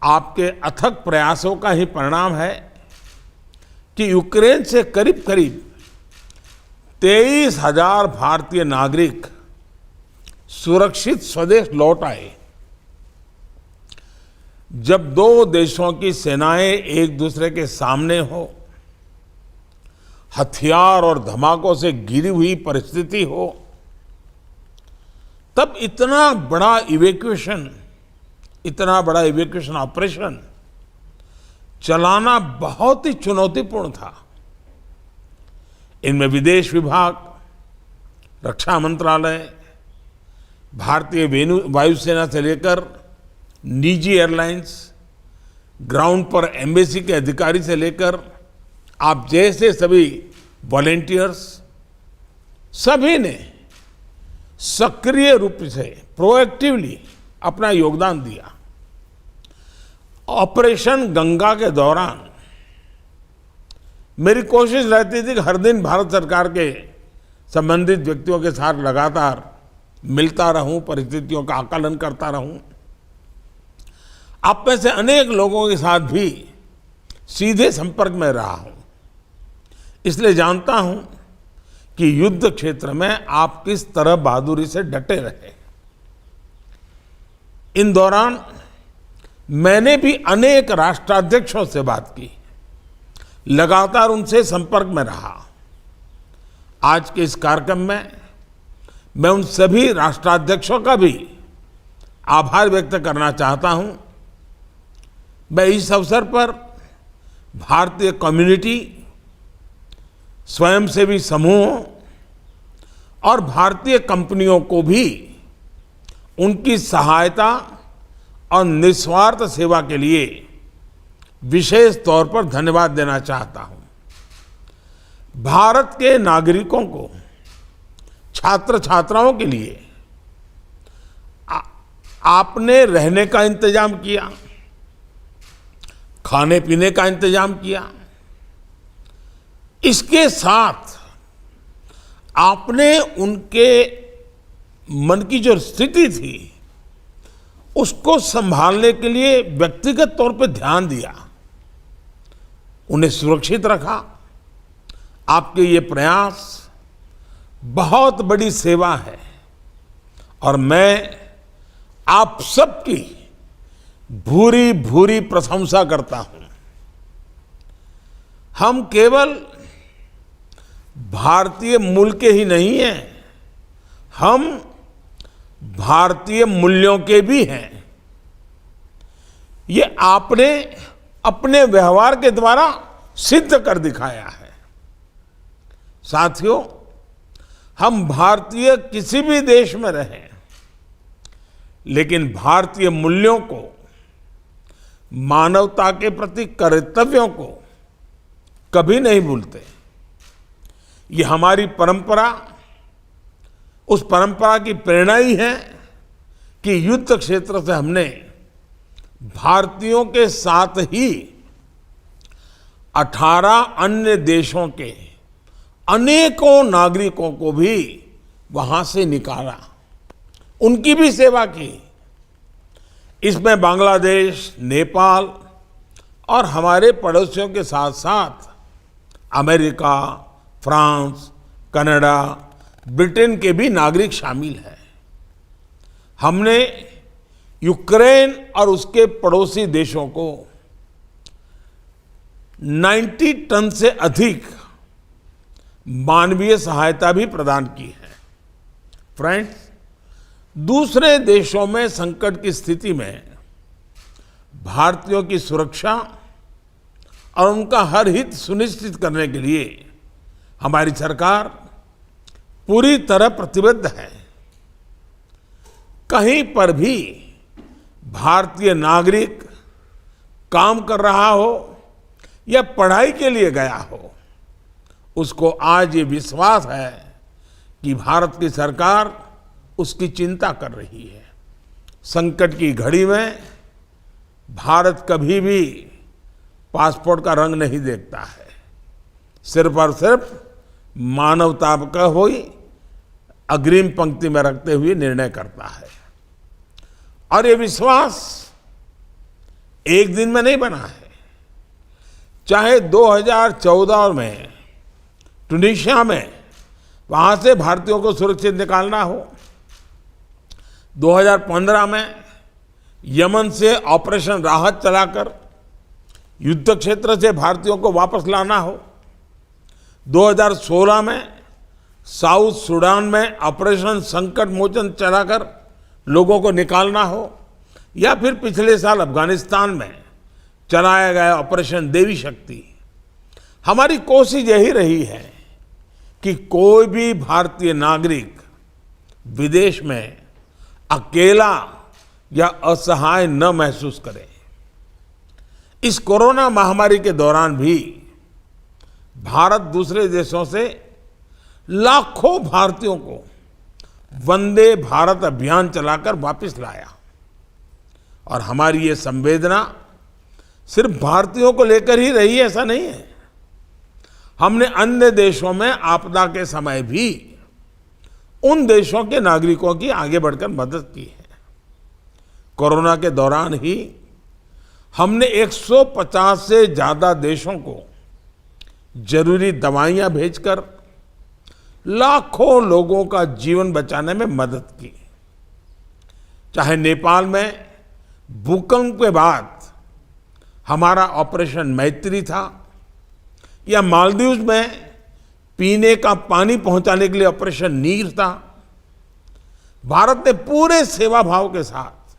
आपके अथक प्रयासों का ही परिणाम है कि यूक्रेन से करीब करीब 23,000 भारतीय नागरिक सुरक्षित स्वदेश लौट आए। जब दो देशों की सेनाएं एक दूसरे के सामने हो, हथियार और धमाकों से घिरी हुई परिस्थिति हो, तब इतना बड़ा इवैक्यूएशन ऑपरेशन चलाना बहुत ही चुनौतीपूर्ण था। इनमें विदेश विभाग, रक्षा मंत्रालय, भारतीय वायुसेना से लेकर निजी एयरलाइंस, ग्राउंड पर एम्बेसी के अधिकारी से लेकर आप जैसे सभी वॉलेंटियर्स, सभी ने सक्रिय रूप से प्रोएक्टिवली अपना योगदान दिया। ऑपरेशन गंगा के दौरान मेरी कोशिश रहती थी कि हर दिन भारत सरकार के संबंधित व्यक्तियों के साथ लगातार मिलता रहूं, परिस्थितियों का आकलन करता रहूं। आप में से अनेक लोगों के साथ भी सीधे संपर्क में रहा हूं, इसलिए जानता हूं कि युद्ध क्षेत्र में आप किस तरह बहादुरी से डटे रहे। इन दौरान मैंने भी अनेक राष्ट्राध्यक्षों से बात की, लगातार उनसे संपर्क में रहा। आज के इस कार्यक्रम में मैं उन सभी राष्ट्राध्यक्षों का भी आभार व्यक्त करना चाहता हूं। मैं इस अवसर पर भारतीय कम्युनिटी, स्वयंसेवी समूहों और भारतीय कंपनियों को भी उनकी सहायता और निस्वार्थ सेवा के लिए विशेष तौर पर धन्यवाद देना चाहता हूं। भारत के नागरिकों को, छात्र छात्राओं के लिए आपने रहने का इंतजाम किया, खाने पीने का इंतजाम किया। इसके साथ आपने उनके मन की जो स्थिति थी उसको संभालने के लिए व्यक्तिगत तौर पर ध्यान दिया, उन्हें सुरक्षित रखा। आपके ये प्रयास बहुत बड़ी सेवा है और मैं आप सबकी भूरी भूरी प्रशंसा करता हूं। हम केवल भारतीय मूल के ही नहीं हैं, हम भारतीय मूल्यों के भी हैं। ये आपने अपने व्यवहार के द्वारा सिद्ध कर दिखाया है। साथियों, हम भारतीय किसी भी देश में रहें, लेकिन भारतीय मूल्यों को, मानवता के प्रति कर्तव्यों को कभी नहीं भूलते। ये हमारी परंपरा, उस परंपरा की प्रेरणा ही है कि युद्ध क्षेत्र से हमने भारतीयों के साथ ही 18 अन्य देशों के अनेकों नागरिकों को भी वहां से निकाला, उनकी भी सेवा की। इसमें बांग्लादेश, नेपाल और हमारे पड़ोसियों के साथ साथ अमेरिका, फ्रांस, कनाडा, ब्रिटेन के भी नागरिक शामिल हैं। हमने यूक्रेन और उसके पड़ोसी देशों को 90 टन से अधिक मानवीय सहायता भी प्रदान की है। फ्रेंड्स, दूसरे देशों में संकट की स्थिति में भारतीयों की सुरक्षा और उनका हर हित सुनिश्चित करने के लिए हमारी सरकार पूरी तरह प्रतिबद्ध है। कहीं पर भी भारतीय नागरिक काम कर रहा हो या पढ़ाई के लिए गया हो, उसको आज ये विश्वास है कि भारत की सरकार उसकी चिंता कर रही है। संकट की घड़ी में भारत कभी भी पासपोर्ट का रंग नहीं देखता है, सिर्फ और सिर्फ मानवता का हुई अग्रिम पंक्ति में रखते हुए निर्णय करता है। और ये विश्वास एक दिन में नहीं बना है। चाहे 2014 में ट्यूनीशिया में वहां से भारतीयों को सुरक्षित निकालना हो, 2015 में यमन से ऑपरेशन राहत चलाकर युद्ध क्षेत्र से भारतीयों को वापस लाना हो, 2016 में साउथ सूडान में ऑपरेशन संकट मोचन चलाकर लोगों को निकालना हो, या फिर पिछले साल अफगानिस्तान में चलाया गया ऑपरेशन देवी शक्ति, हमारी कोशिश यही रही है कि कोई भी भारतीय नागरिक विदेश में अकेला या असहाय न महसूस करे। इस कोरोना महामारी के दौरान भी भारत दूसरे देशों से लाखों भारतीयों को वंदे भारत अभियान चलाकर वापस लाया। और हमारी ये संवेदना सिर्फ भारतीयों को लेकर ही रही, ऐसा नहीं है। हमने अन्य देशों में आपदा के समय भी उन देशों के नागरिकों की आगे बढ़कर मदद की है। कोरोना के दौरान ही हमने 150 से ज्यादा देशों को जरूरी दवाइयां भेजकर लाखों लोगों का जीवन बचाने में मदद की। चाहे नेपाल में भूकंप के बाद हमारा ऑपरेशन मैत्री था, या मालदीव्स में पीने का पानी पहुंचाने के लिए ऑपरेशन नीर था, भारत ने पूरे सेवा भाव के साथ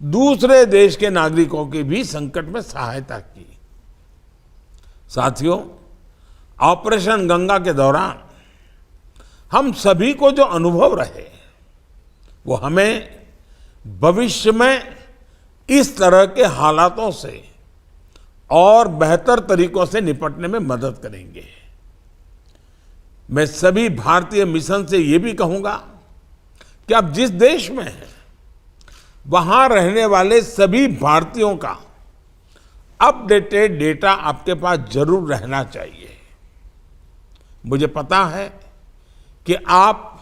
दूसरे देश के नागरिकों की भी संकट में सहायता की। साथियों, ऑपरेशन गंगा के दौरान हम सभी को जो अनुभव रहे, वो हमें भविष्य में इस तरह के हालातों से और बेहतर तरीकों से निपटने में मदद करेंगे। मैं सभी भारतीय मिशन से ये भी कहूंगा कि आप जिस देश में हैं, वहां रहने वाले सभी भारतीयों का अपडेटेड डेटा आपके पास जरूर रहना चाहिए। मुझे पता है कि आप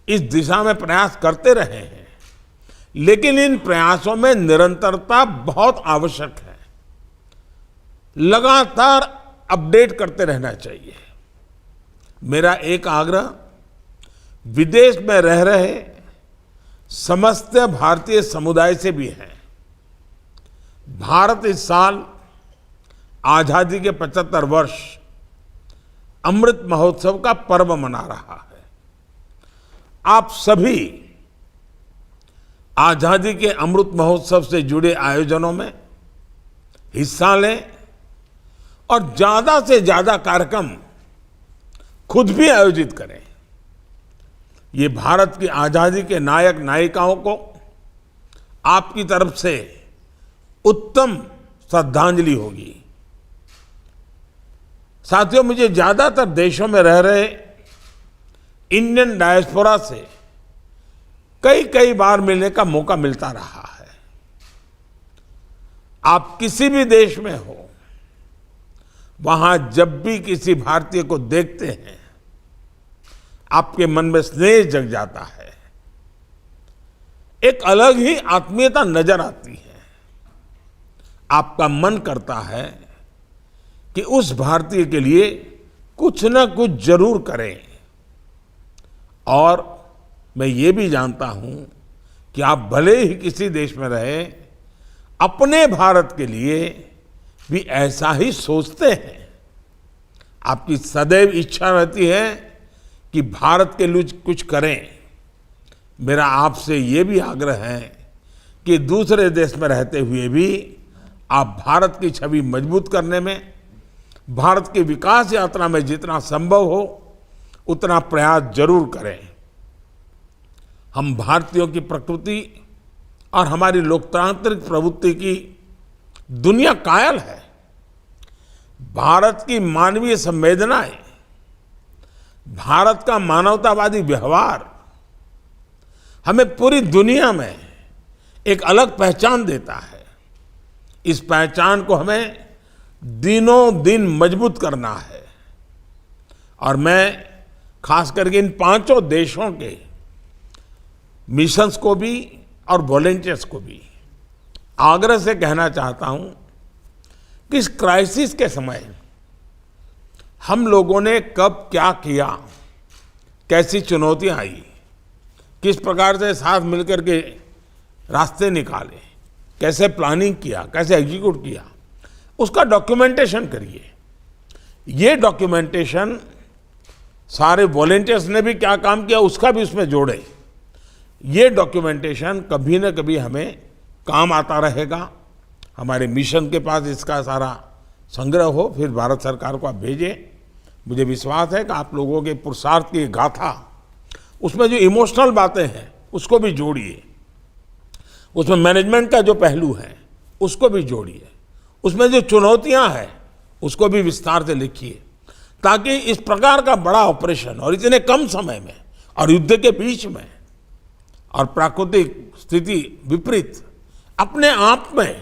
इस दिशा में प्रयास करते रहे हैं, लेकिन इन प्रयासों में निरंतरता बहुत आवश्यक है। लगातार अपडेट करते रहना चाहिए। मेरा एक आग्रह विदेश में रह रहे समस्त भारतीय समुदाय से भी है। भारत इस साल आजादी के 75 वर्ष अमृत महोत्सव का पर्व मना रहा है। आप सभी आजादी के अमृत महोत्सव से जुड़े आयोजनों में हिस्सा लें और ज्यादा से ज्यादा कार्यक्रम खुद भी आयोजित करें। ये भारत की आजादी के नायक नायिकाओं को आपकी तरफ से उत्तम श्रद्धांजलि होगी। साथियों, मुझे ज्यादातर देशों में रह रहे इंडियन डायस्पोरा से कई बार मिलने का मौका मिलता रहा है। आप किसी भी देश में हो, वहां जब भी किसी भारतीय को देखते हैं, आपके मन में स्नेह जग जाता है, एक अलग ही आत्मीयता नजर आती है। आपका मन करता है कि उस भारतीय के लिए कुछ ना कुछ जरूर करें। और मैं ये भी जानता हूं कि आप भले ही किसी देश में रहे, अपने भारत के लिए भी ऐसा ही सोचते हैं। आपकी सदैव इच्छा रहती है कि भारत के लिए कुछ करें। मेरा आपसे ये भी आग्रह है कि दूसरे देश में रहते हुए भी आप भारत की छवि मजबूत करने में, भारत की विकास यात्रा में जितना संभव हो उतना प्रयास जरूर करें। हम भारतीयों की प्रकृति और हमारी लोकतांत्रिक प्रवृत्ति की दुनिया कायल है। भारत की मानवीय संवेदनाएं, भारत का मानवतावादी व्यवहार हमें पूरी दुनिया में एक अलग पहचान देता है। इस पहचान को हमें दिनों दिन मजबूत करना है। और मैं खास करके इन 5 देशों के मिशंस को भी और वॉलेंटियर्स को भी आग्रह से कहना चाहता हूं कि इस क्राइसिस के समय हम लोगों ने कब क्या किया, कैसी चुनौतियां आई, किस प्रकार से साथ मिलकर के रास्ते निकाले, कैसे प्लानिंग किया, कैसे एग्जीक्यूट किया, उसका डॉक्यूमेंटेशन करिए। ये डॉक्यूमेंटेशन सारे वॉलेंटियर्स ने भी क्या काम किया उसका भी उसमें जोड़े। ये डॉक्यूमेंटेशन कभी न कभी हमें काम आता रहेगा। हमारे मिशन के पास इसका सारा संग्रह हो, फिर भारत सरकार को आप भेजें। मुझे विश्वास है कि आप लोगों के पुरुषार्थ की गाथा, उसमें जो इमोशनल बातें हैं उसको भी जोड़िए, उसमें मैनेजमेंट का जो पहलू है उसको भी जोड़िए, उसमें जो चुनौतियां हैं उसको भी विस्तार से लिखिए, ताकि इस प्रकार का बड़ा ऑपरेशन और इतने कम समय में और युद्ध के बीच में और प्राकृतिक स्थिति विपरीत अपने आप में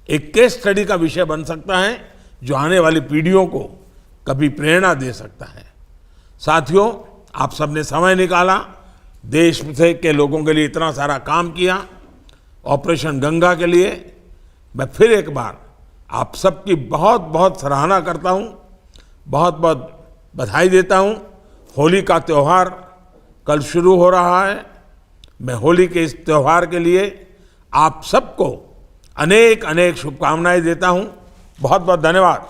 एक केस स्टडी का विषय बन सकता है, जो आने वाली पीढ़ियों को कभी प्रेरणा दे सकता है। साथियों, आप सबने समय निकाला, देश से के लोगों के लिए इतना सारा काम किया, ऑपरेशन गंगा के लिए मैं फिर एक बार आप सबकी बहुत बहुत सराहना करता हूं, बहुत बहुत बधाई देता हूं। होली का त्यौहार कल शुरू हो रहा है। मैं होली के इस त्यौहार के लिए आप सबको अनेक अनेक शुभकामनाएं देता हूं। बहुत बहुत धन्यवाद।